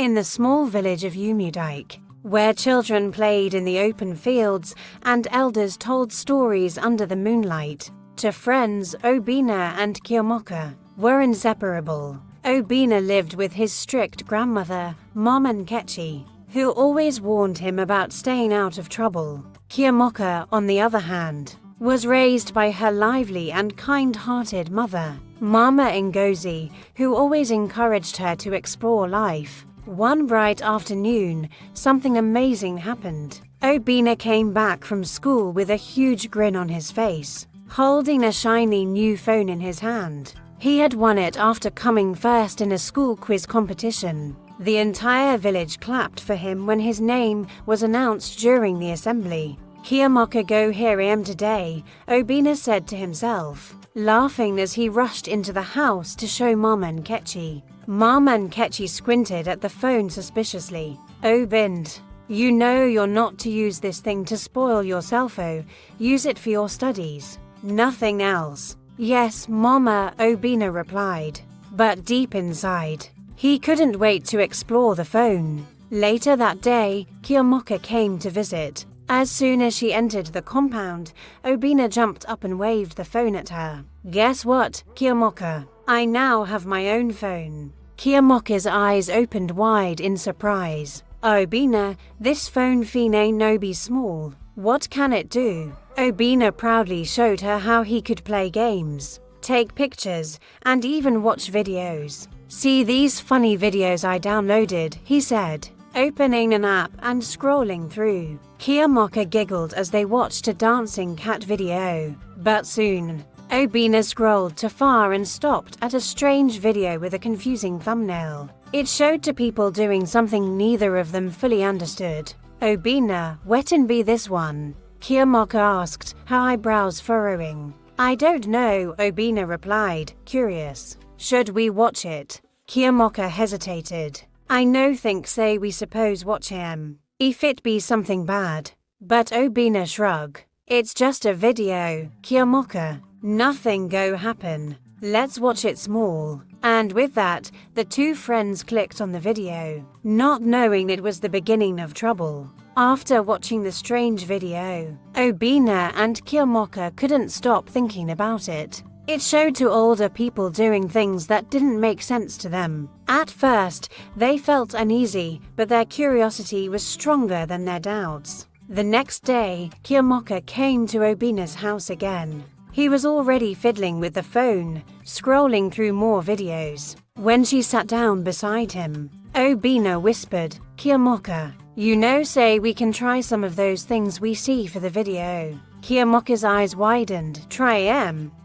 In the small village of Umudike, where children played in the open fields and elders told stories under the moonlight, to friends, Obinna and Chiamaka were inseparable. Obinna lived with his strict grandmother, Mom Nkechi, who always warned him about staying out of trouble. Chiamaka, on the other hand, was raised by her lively and kind-hearted mother, Mama Ngozi, who always encouraged her to explore life. One bright afternoon, something amazing happened. Obinna came back from school with a huge grin on his face, holding a shiny new phone in his hand. He had won it after coming first in a school quiz competition. The entire village clapped for him when his name was announced during the assembly. Chiamaka go here I am today, Obinna said to himself, laughing as he rushed into the house to show Mama Nkechi. Mama Nkechi squinted at the phone suspiciously. Obind, you know you're not to use this thing to spoil yourself. Use it for your studies. Nothing else. Yes, Mama, Obinna replied. But deep inside, he couldn't wait to explore the phone. Later that day, Chiamaka came to visit. As soon as she entered the compound, Obinna jumped up and waved the phone at her. Guess what, Chiamaka? I now have my own phone. Chiamaka's eyes opened wide in surprise. Obinna, this phone ain't no be small. What can it do? Obinna proudly showed her how he could play games, take pictures, and even watch videos. See these funny videos I downloaded, he said, opening an app and scrolling through. Chiamaka giggled as they watched a dancing cat video. But soon, Obinna scrolled too far and stopped at a strange video with a confusing thumbnail. It showed two people doing something neither of them fully understood. Obinna, what and be this one? Chiamaka asked, her eyebrows furrowing. I don't know, Obinna replied, curious. Should we watch it? Chiamaka hesitated. I no think say we suppose watch him. If it be something bad. But Obinna shrug. It's just a video, Chiamaka. Nothing go happen. Let's watch it small. And with that, the two friends clicked on the video, not knowing it was the beginning of trouble. After watching the strange video, Obinna and Chiamaka couldn't stop thinking about it. It showed two older people doing things that didn't make sense to them. At first, they felt uneasy, but their curiosity was stronger than their doubts. The next day, Chiamaka came to Obinna's house again. He was already fiddling with the phone, scrolling through more videos. When she sat down beside him, Obinna whispered, Chiamaka, you know say we can try some of those things we see for the video. Chiamaka's eyes widened. Try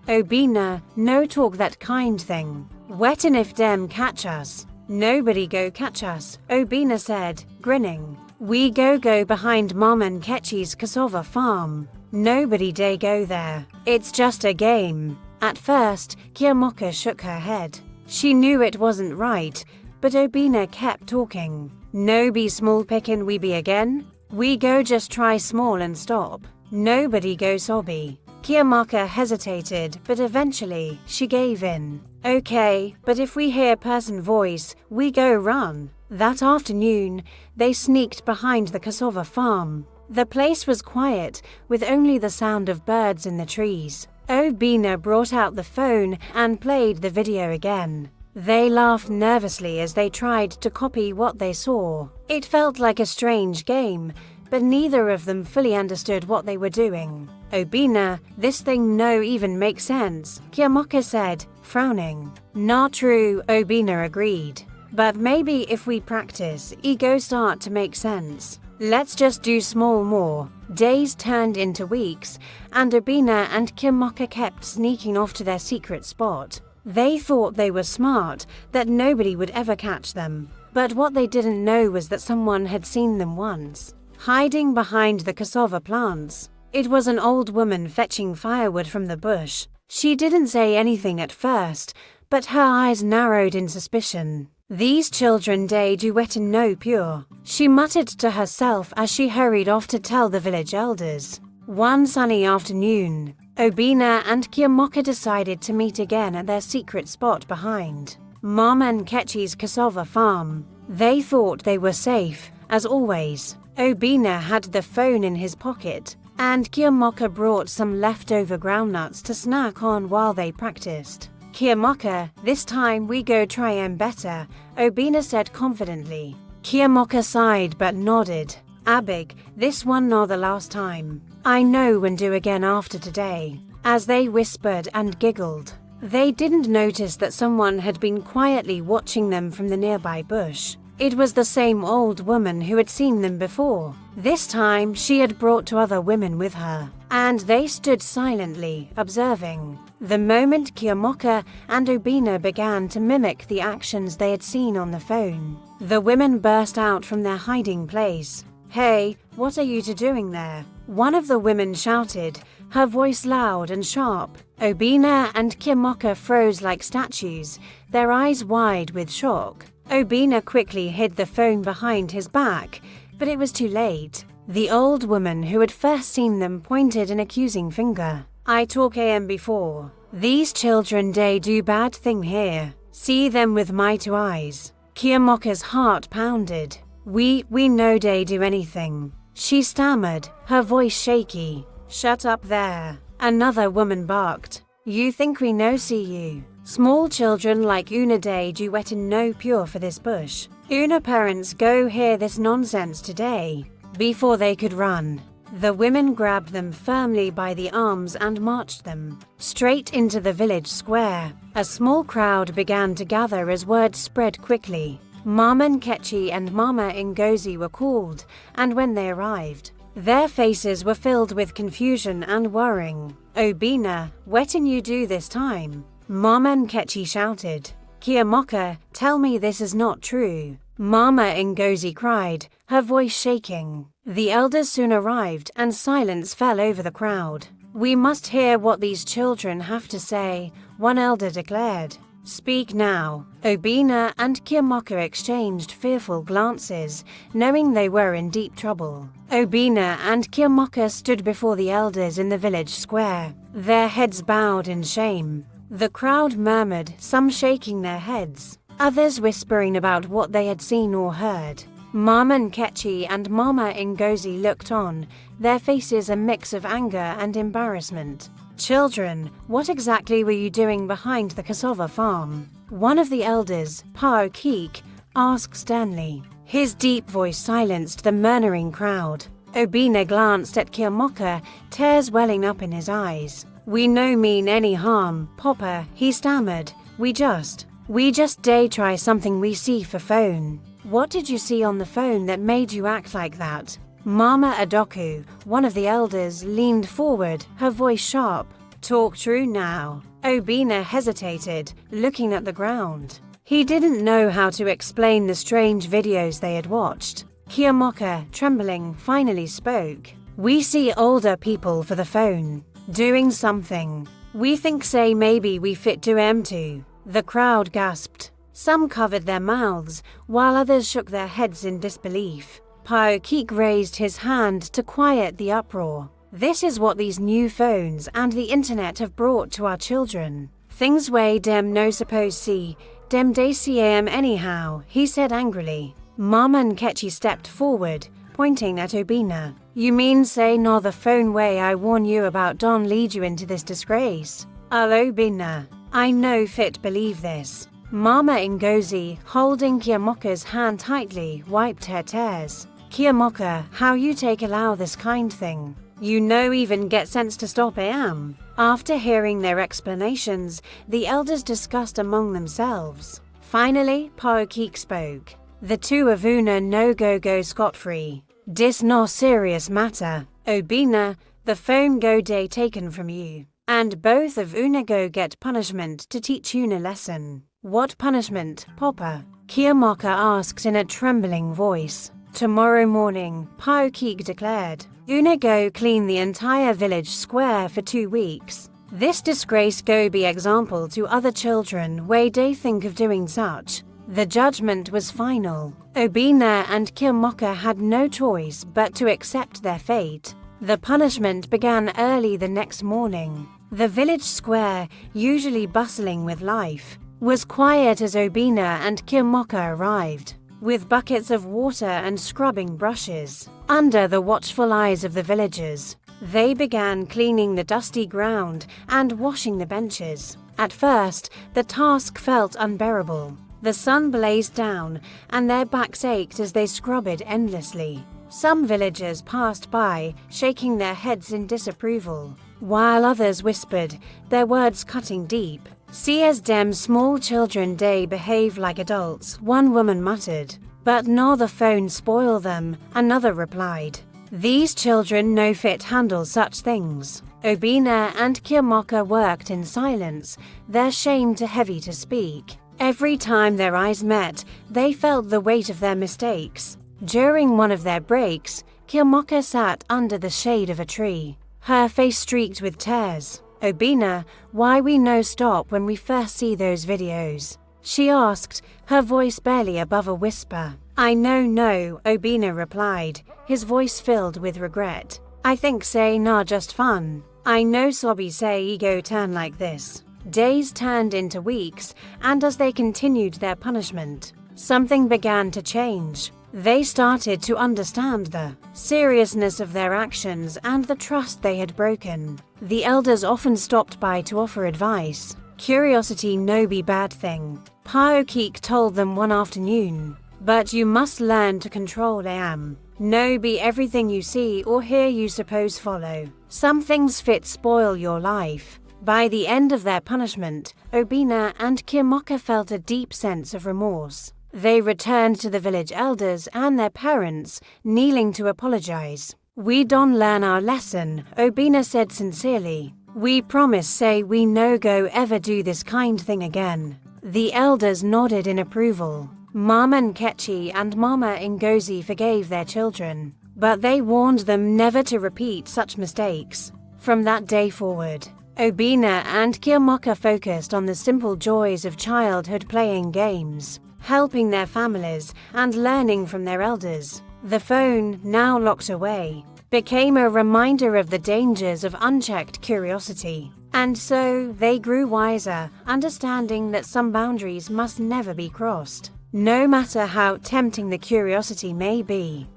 Obinna, no talk that kind thing. Wetin if dem catch us? Nobody go catch us, Obinna said, grinning. We go behind Mom Nkechi's cassava farm. Nobody dey go there. It's just a game. At first, Chiamaka shook her head. She knew it wasn't right, but Obinna kept talking. No be small pickin' we be again? We go just try small and stop. Nobody go sobby. Chiamaka hesitated, but eventually she gave in. Okay, but if we hear person voice, we go run. That afternoon, they sneaked behind the cassava farm. The place was quiet, with only the sound of birds in the trees. Obinna brought out the phone and played the video again. They laughed nervously as they tried to copy what they saw. It felt like a strange game, but neither of them fully understood what they were doing. Obinna, this thing no even makes sense, Chiamaka said, frowning. Not true, Obinna agreed. But maybe if we practice, it go start to make sense. Let's just do small more. Days turned into weeks, and Obinna and Chiamaka kept sneaking off to their secret spot. They thought they were smart, that nobody would ever catch them. But what they didn't know was that someone had seen them once, hiding behind the cassava plants. It was an old woman fetching firewood from the bush. She didn't say anything at first, but her eyes narrowed in suspicion. These children day do wet and no pure, she muttered to herself as she hurried off to tell the village elders. One sunny afternoon, Obinna and Chiamaka decided to meet again at their secret spot behind Mom Nkechi's cassava farm. They thought they were safe, as always. Obinna had the phone in his pocket, and Chiamaka brought some leftover groundnuts to snack on while they practiced. Chiamaka, this time we go try better, Obinna said confidently. Chiamaka sighed but nodded. Abig, this one not the last time. I know and do again after today. As they whispered and giggled. They didn't notice that someone had been quietly watching them from the nearby bush. It was the same old woman who had seen them before. This time she had brought two other women with her, and they stood silently, observing. The moment Chiamaka and Obinna began to mimic the actions they had seen on the phone, the women burst out from their hiding place. Hey, what are you two doing there? One of the women shouted, her voice loud and sharp. Obinna and Chiamaka froze like statues, their eyes wide with shock. Obinna quickly hid the phone behind his back, but it was too late. The old woman who had first seen them pointed an accusing finger. I talk before. These children they do bad thing here. See them with my two eyes. Chiamaka's heart pounded. We know they do anything. She stammered, her voice shaky. Shut up there. Another woman barked. You think we no see you. Small children like Una day do wet and no pure for this bush. Una parents go hear this nonsense today. Before they could run, the women grabbed them firmly by the arms and marched them straight into the village square. A small crowd began to gather as word spread quickly. Mama Nkechi and Mama Ngozi were called, and when they arrived, their faces were filled with confusion and worrying. Obinna, what can you do this time? Mama Nkechi shouted. Chiamaka, tell me this is not true. Mama Ngozi cried, her voice shaking. The elders soon arrived and silence fell over the crowd. We must hear what these children have to say, one elder declared. Speak now. Obinna and Chiamaka exchanged fearful glances, knowing they were in deep trouble. Obinna and Chiamaka stood before the elders in the village square, their heads bowed in shame. The crowd murmured, some shaking their heads, others whispering about what they had seen or heard. Mama Nkechi and Mama Ngozi looked on, their faces a mix of anger and embarrassment. Children, what exactly were you doing behind the cassava farm? One of the elders, Pa Okik, asked sternly. His deep voice silenced the murmuring crowd. Obinna glanced at Chiamaka, tears welling up in his eyes. We no mean any harm, Papa, he stammered. We just day try something we see for phone. What did you see on the phone that made you act like that? Mama Adoku, one of the elders, leaned forward, her voice sharp. Talk true now. Obinna hesitated, looking at the ground. He didn't know how to explain the strange videos they had watched. Chiamaka, trembling, finally spoke. We see older people for the phone, doing something. We think say maybe we fit do too. The crowd gasped. Some covered their mouths, while others shook their heads in disbelief. Pa Okik raised his hand to quiet the uproar. This is what these new phones and the internet have brought to our children. Things way dem no suppose see, dem they see anyhow, he said angrily. Mama Nkechi stepped forward, pointing at Obinna. You mean say nor the phone way I warn you about don't lead you into this disgrace? Obinna, I no fit believe this. Mama Ngozi, holding Chiamaka's hand tightly, wiped her tears. Chiamaka, how you take allow this kind thing? You no even get sense to stop After hearing their explanations, the elders discussed among themselves. Finally, Pa Okik spoke. The two of Una no go scot-free. Dis no serious matter. Obinna, the phone go day taken from you. And both of Una go get punishment to teach Una lesson. What punishment, Papa? Chiamaka asked in a trembling voice. Tomorrow morning, Pa Okik declared. Una go clean the entire village square for 2 weeks. This disgrace go be example to other children where they think of doing such. The judgment was final. Obinna and Chiamaka had no choice but to accept their fate. The punishment began early the next morning. The village square, usually bustling with life, was quiet as Obinna and Chiamaka arrived. with buckets of water and scrubbing brushes. Under the watchful eyes of the villagers, they began cleaning the dusty ground and washing the benches. At first, the task felt unbearable. The sun blazed down, and their backs ached as they scrubbed endlessly. Some villagers passed by, shaking their heads in disapproval, while others whispered, their words cutting deep. "See as dem small children dey behave like adults," one woman muttered. "But no the phone spoil them," another replied. "These children no fit handle such things." Obinna and Chiamaka worked in silence, their shame too heavy to speak. Every time their eyes met, they felt the weight of their mistakes. During one of their breaks, Chiamaka sat under the shade of a tree, her face streaked with tears. "Obinna, why we no stop when we first see those videos?" she asked, her voice barely above a whisper. "I no," Obinna replied, his voice filled with regret. "I think say nah just fun. I know Sobby say ego turn like this." Days turned into weeks, and as they continued their punishment, something began to change. They started to understand the seriousness of their actions and the trust they had broken. The elders often stopped by to offer advice. Curiosity no be bad thing, Paokik told them one afternoon. But you must learn to control am. No be everything you see or hear you suppose follow. Some things fit spoil your life. By the end of their punishment, Obinna and Chiamaka felt a deep sense of remorse. They returned to the village elders and their parents, kneeling to apologize. "We don learn our lesson," Obinna said sincerely. "We promise say we no go ever do this kind thing again." The elders nodded in approval. Mama Nkechi and Mama Ngozi forgave their children, but they warned them never to repeat such mistakes. From that day forward, Obinna and Chiamaka focused on the simple joys of childhood, playing games, helping their families, and learning from their elders. The phone, now locked away, became a reminder of the dangers of unchecked curiosity. And so they grew wiser, understanding that some boundaries must never be crossed, no matter how tempting the curiosity may be.